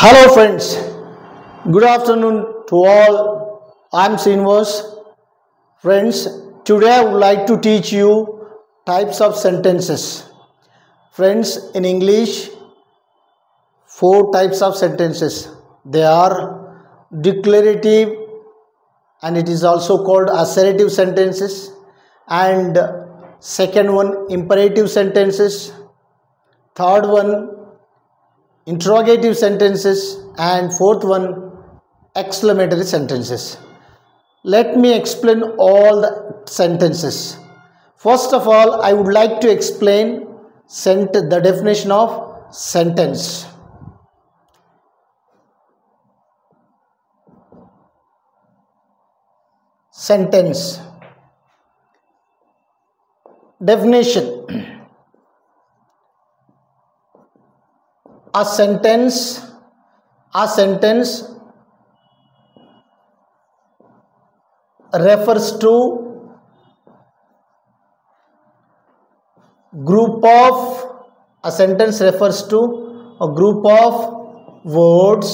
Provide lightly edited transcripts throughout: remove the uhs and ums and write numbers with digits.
Hello friends, good afternoon to all. I am Srinivas. Friends, today I would like to teach you types of sentences. Friends, in English, 4 types of sentences. They are declarative and it is also called assertive sentences, and second one imperative sentences, third one interrogative sentences, and fourth one exclamatory sentences. Let me explain all the sentences. First of all, I would like to explain the definition of sentence. Sentence definition: a sentence refers to group of words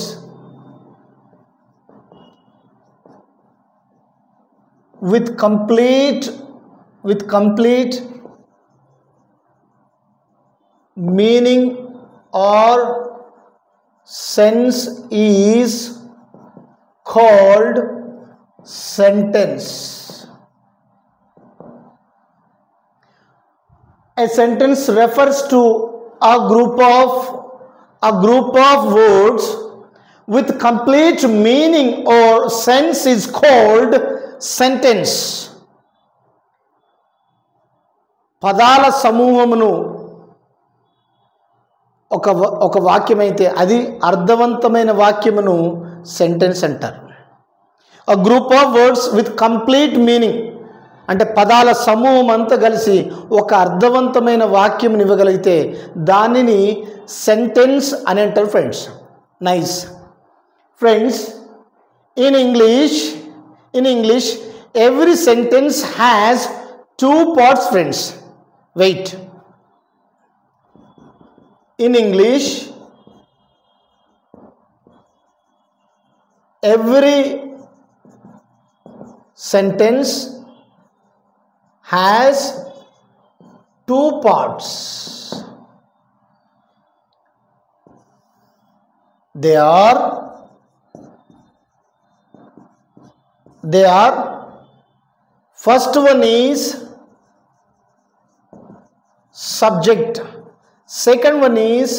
with complete meaning or sense is called sentence. A sentence refers to a group of words with complete meaning or sense is called sentence. పదాల సమూహమును ఒక వాక్యం అయితే అది అర్థవంతమైన వాక్యమును sentence అంటారు. A group of words with complete meaning అంటే పదాల సమూహం అంతా కలిసి ఒక అర్థవంతమైన వాక్యం ఇవ్వగలిగితే దానిని సెంటెన్స్ అని అంటారు. Friends, nice. Friends, in English every sentence has 2 parts. Friends, wait. In English, every sentence has 2 parts. They are first one is subject. Second one is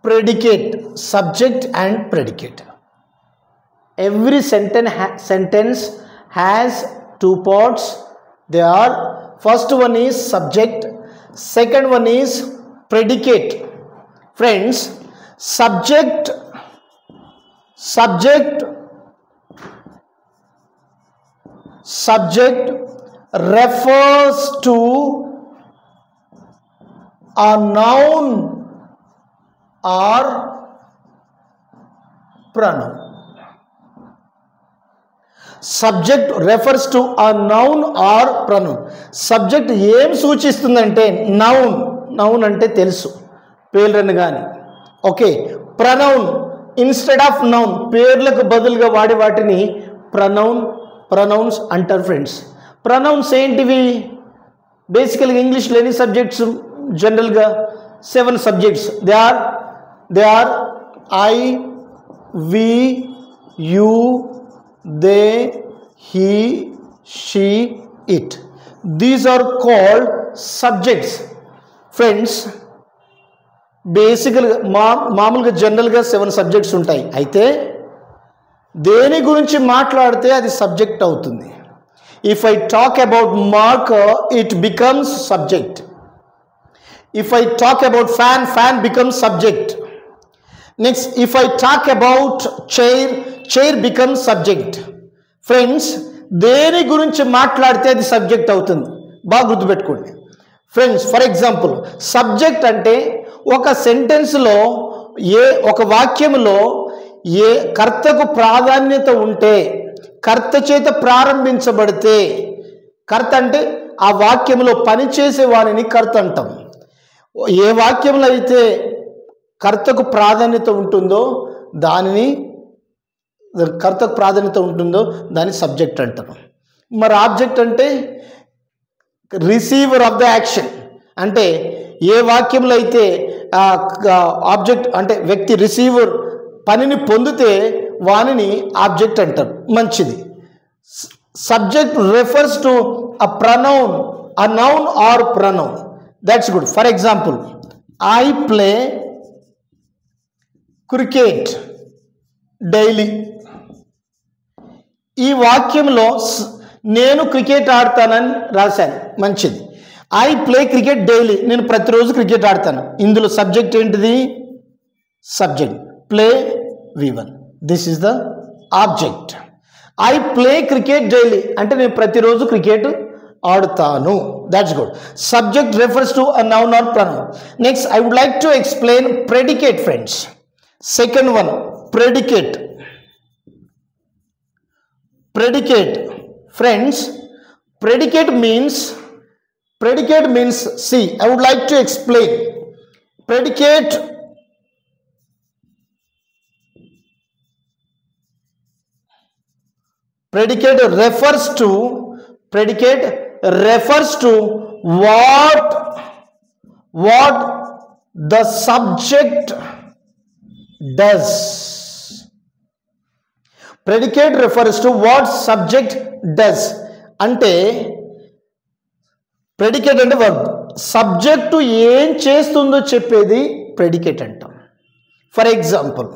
predicate. Subject and predicate. Every sentence has 2 parts. They are first one is subject, second one is predicate. Friends, subject refers to a noun or pronoun. Subject refers to a noun or pronoun. Subject ఏం సూచిస్తుందంటే noun అంటే తెలుసు, పేర్లను కానీ. Okay, pronoun instead of noun, పేర్లకు బదులుగా వాడే వాటిని pronouns అంటారు. ఫ్రెండ్స్, ప్రనౌన్స్ ఏంటివి? బేసికల్గా ఇంగ్లీష్లో ఎన్ని సబ్జెక్ట్స్? జనరల్గా 7 subjects. They are I, we, you, they, he, she, it. These are called subjects. Friends, బేసికల్గా మామూలుగా జనరల్గా 7 సబ్జెక్ట్స్ ఉంటాయి. అయితే దేని గురించి మాట్లాడితే అది సబ్జెక్ట్ అవుతుంది. If I talk about marker, it becomes subject. If I talk about fan becomes subject. Next, if I talk about chair becomes subject. Friends, దేని గురించి మాట్లాడితే అది సబ్జెక్ట్ అవుతుంది. బాగా గుర్తుపెట్టుకోండి. ఫ్రెండ్స్, ఫర్ ఎగ్జాంపుల్, సబ్జెక్ట్ అంటే ఒక సెంటెన్స్లో ఒక వాక్యంలో ఏ కర్తకు ప్రాధాన్యత ఉంటే, కర్త చేత ప్రారంభించబడితే, కర్త అంటే ఆ వాక్యంలో పనిచేసే వారిని కర్త అంటాం. ఏ వాక్యంలో అయితే కర్తకు ప్రాధాన్యత ఉంటుందో దానిని దాని సబ్జెక్ట్ అంటారు. మరి ఆబ్జెక్ట్ అంటే రిసీవర్ ఆఫ్ ద యాక్షన్. అంటే ఏ వాక్యంలో అయితే ఆబ్జెక్ట్ అంటే వ్యక్తి రిసీవర్ పనిని పొందితే వానిని ఆబ్జెక్ట్ అంటారు. మంచిది. Subject refers to a pronoun, a noun or pronoun. That's good. For example, I play cricket daily. ఈ వాక్యంలో నేను క్రికెట్ ఆడతానని రాశాను. మంచిది. ఐ ప్లే క్రికెట్ డైలీ, నేను ప్రతిరోజు క్రికెట్ ఆడతాను. ఇందులో సబ్జెక్ట్ ఏంటిది? Subject play V1. This is the object. I play cricket daily అంటే నేను ప్రతిరోజు క్రికెట్ ఆడుతాను. That's good. Subject refers to a noun or pronoun. Next I would like to explain predicate friends. Second one, predicate. Predicate, friends, predicate means, see, I would like to explain. Predicate refers to what the subject does. Predicate refers to what subject does. అంటే predicate అంటే verb, subject ఏం చేస్తుందో చెప్పేది predicate అంటాం. For example,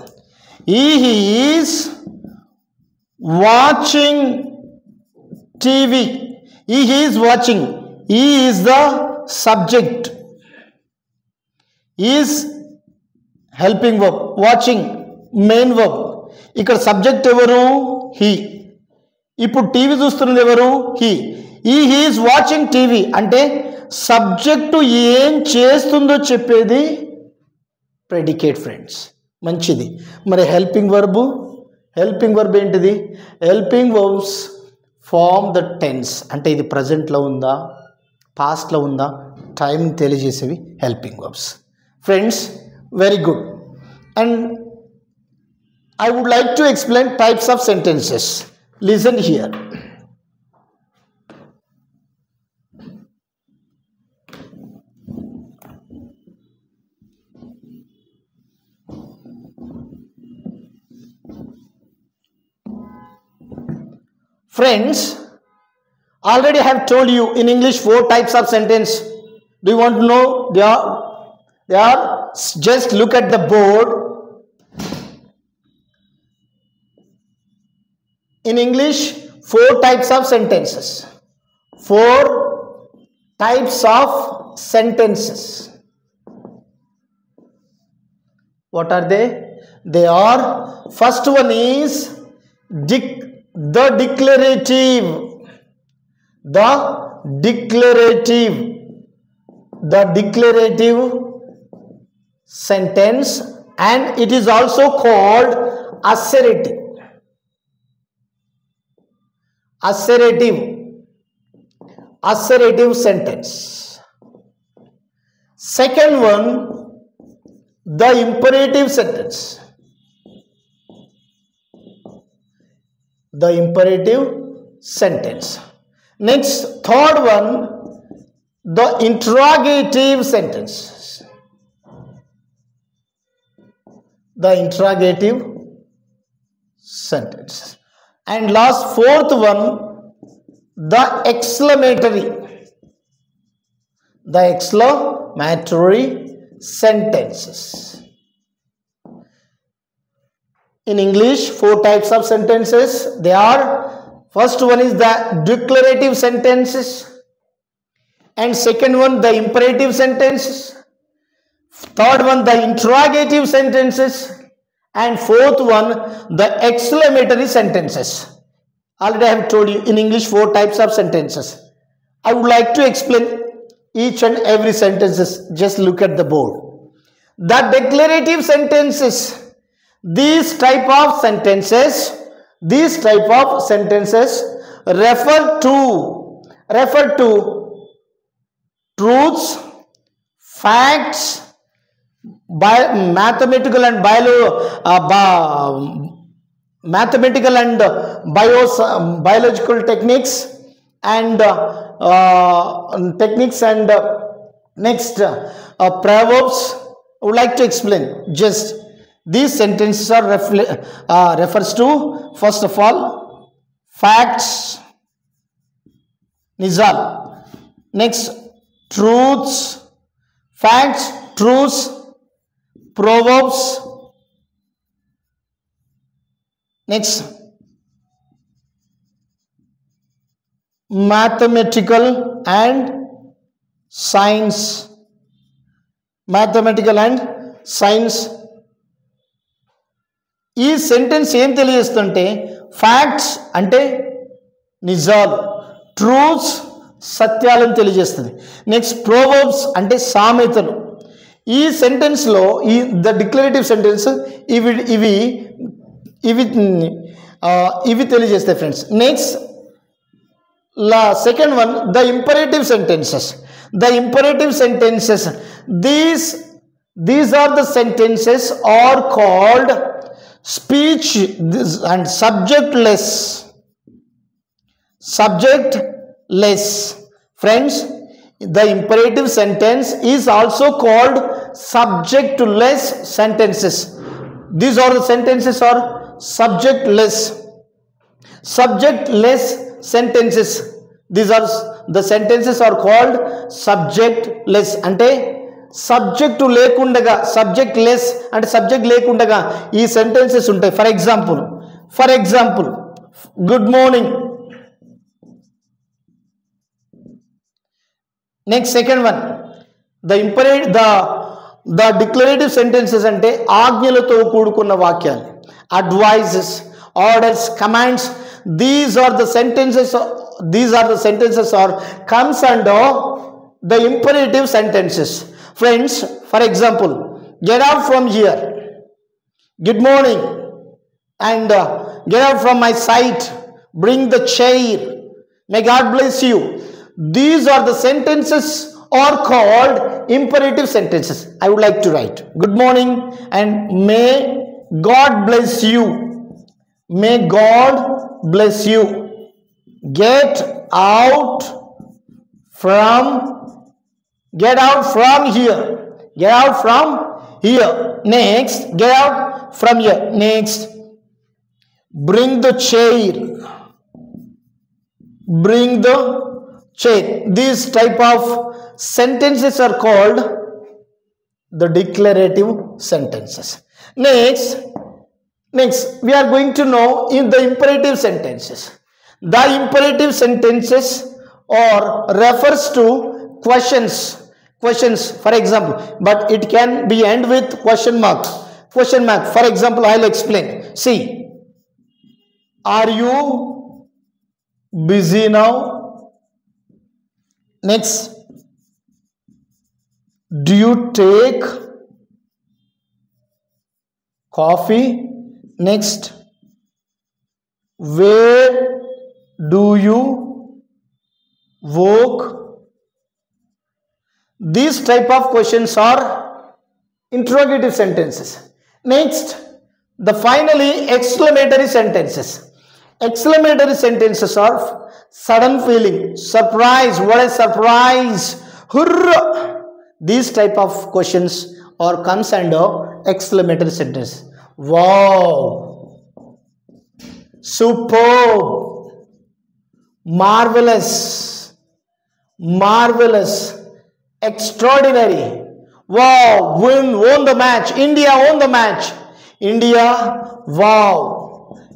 he is watching TV. He is watching. He is the subject. Is helping verb. Watching main verb. ఇక్కడ subject ఎవరు? He. ఇప్పుడు TV చూస్తున్నది ఎవరు? He. He is watching TV అంటే సబ్జెక్టు ఏం చేస్తుందో చెప్పేది ప్రెడికేట్ ఫ్రెండ్స్. మంచిది. మరి హెల్పింగ్ వర్బ్ ఏంటిది? Helping verbs form the tense. అంటే ఇది ప్రజెంట్లో ఉందా, పాస్ట్లో ఉందా, టైం తెలియజేసేవి helping verbs. Friends, very good. And I would like to explain types of sentences. Listen here. Friends, already I have told you in English 4 types of sentence. Do you want to know? They are just look at the board. In English, 4 types of sentences. 4 types of sentences. What are they? They are, first one is the declarative. The declarative sentence, and it is also called assertive. Assertive sentence. Second one, the imperative sentence. Next, third one, the interrogative sentence. And last, fourth one, the exclamatory sentences. In English, 4 types of sentences. They are, first one is the declarative sentences, and second one the imperative sentences, third one the interrogative sentences, and fourth one the exclamatory sentences. Already I have told you in English 4 types of sentences. I would like to explain each and every sentences. Just look at the board. The declarative sentences, these type of sentences refer to truths, facts, mathematical and biological techniques and next proverbs. I would like to explain. Just these sentences are refers to, first of all, facts, nizal. Next, truths, facts, truths, proverbs. Next, mathematical and science. Mathematical and science. ఈ sentence ఏం తెలియజేస్తుంటే facts అంటే నిజాలు, truths సత్యాలను తెలియజేస్తుంది. Next Proverbs అంటే సామెతలు. ఈ సెంటెన్స్లో the declarative sentence ఇవి తెలియజేస్తాయి friends. Next second one, the imperative sentences. The imperative sentences, these are the sentences are called speech and subjectless. Friends, the imperative sentence is also called subjectless sentences. These are the sentences are subjectless sentences. These are the sentences are called subjectless. అంటే subject లేకుండగా, subjectless అంటే subject లేకుండగా ఈ sentences ఉంటాయి. For example good morning. Next second one, the declarative sentences అంటే ఆజ్ఞలతో కూడుకున్న వాక్యాలు, advises, orders, commands. These are the sentences or comes under the imperative sentences. Friends, for example, get out from here, good morning, and get out from my sight, bring the chair, may God bless you. These are the sentences are called imperative sentences. I would like to write good morning and may God bless you. May God bless you. Get out from here. Get out from here. Next, get out from here. Next, bring the chair. Bring the chair. These type of sentences are called the declarative sentences. Next, we are going to know in the imperative sentences. The imperative sentences or refers to questions. For example, but it can be end with question mark. For example, I'll explain. See, are you busy now? Next, do you take coffee? Next, where do you work? These type of questions are interrogative sentences. Next, the finally exclamatory sentences. Exclamatory sentences are sudden feeling, surprise, what a surprise, hurrah. These type of questions or comes under exclamatory sentence. Wow, superb, marvelous, extraordinary. Wow, won the match. India won the match. India, wow,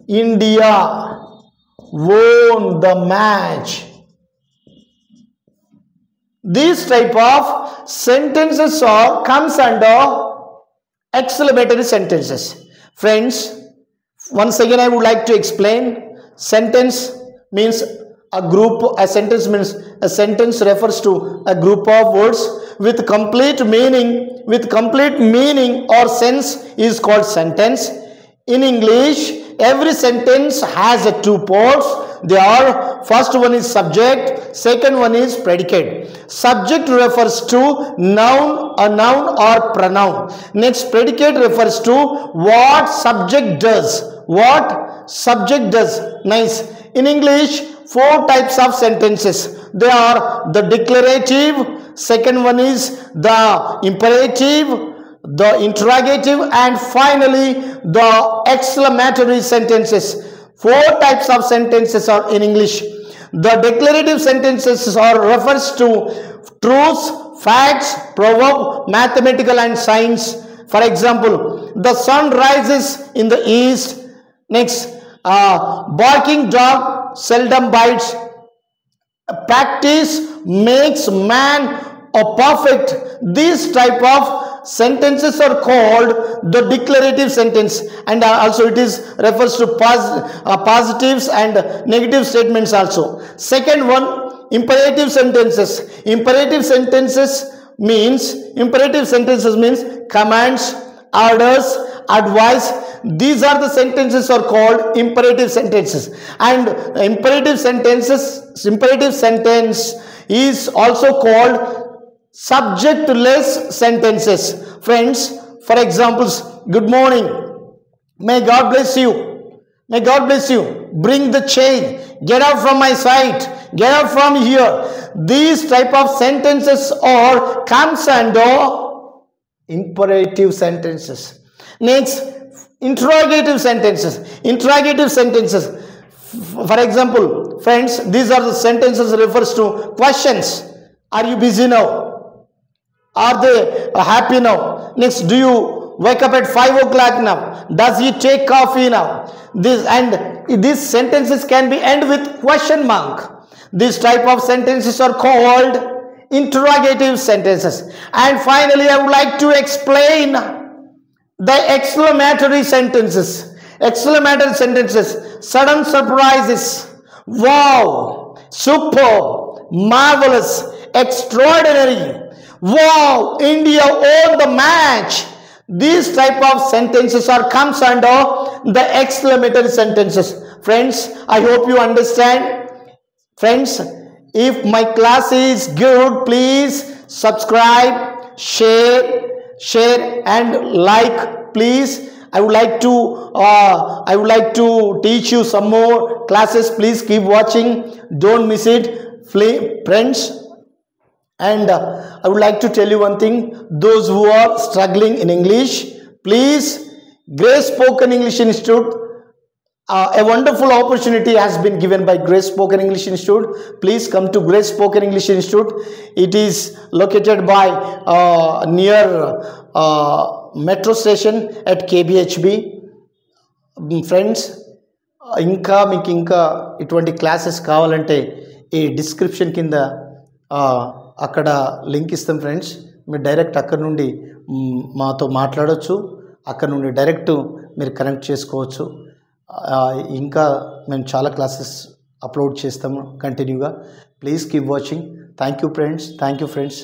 India won the match. These type of sentences are comes under exclamatory sentences. Friends, once again I would like to explain. Sentence means a group. A sentence refers to a group of words with complete meaning or sense is called sentence. In English, every sentence has two parts. they are, first one is subject, second one is predicate. Subject refers to noun, a noun or pronoun. Next, predicate refers to what subject does. What subject does. Nice. In English, 4 types of sentences. They are the declarative, second one is the imperative, the interrogative, and finally the exclamatory sentences. 4 types of sentences are in English. The declarative sentences are refers to truths, facts, proverb, mathematical and science. For example, the sun rises in the east. Next, barking dog seldom bites. Practice makes man a perfect. These type of sentences are called the declarative sentence, and also it is refers to positives and negative statements also. Second one, imperative sentences. Imperative sentences means commands, orders, advice. These are the sentences are called imperative sentences, and imperative sentence is also called subjectless sentences. Friends, for examples, good morning, may God bless you, may God bless you, bring the chain, get out from my sight, get out from here. These type of sentences are comes under imperative sentences. Next, interrogative sentences. Interrogative sentences, for example, friends, these are the sentences refers to questions. Are you busy now? Are they happy now? Next, do you wake up at 5 o'clock now? Does he take coffee now? These sentences can be end with question mark. This type of sentences are called interrogative sentences. And finally, I would like to explain the exclamatory sentences. Exclamatory sentences, sudden surprises, wow, super, marvelous, extraordinary, wow, India won the match. These type of sentences are comes under the exclamatory sentences. Friends, I hope you understand. Friends, if my class is good, please subscribe, share and like, please. I would like to teach you some more classes. Please keep watching, don't miss it, friends. And I would like to tell you one thing, those who are struggling in English, please, Grace Spoken English Institute, a wonderful opportunity has been given by Grace Spoken English Institute. Please come to Grace Spoken English Institute. It is located by near metro station at KBHB. Friends, ఇంకా మీకు ఇంకా ఇటువంటి classes కావాలంటే ఈ description కింద అక్కడ link ఇస్తాం friends. మీరు డైరెక్ట్ అక్కడ నుండి మాతో మాట్లాడవచ్చు, అక్కడ నుండి డైరెక్ట్ మీరు కనెక్ట్ చేసుకోవచ్చు. ఇంకా మేము చాలా క్లాసెస్ అప్లోడ్ చేస్తాము కంటిన్యూగా. Please keep watching. Thank you friends.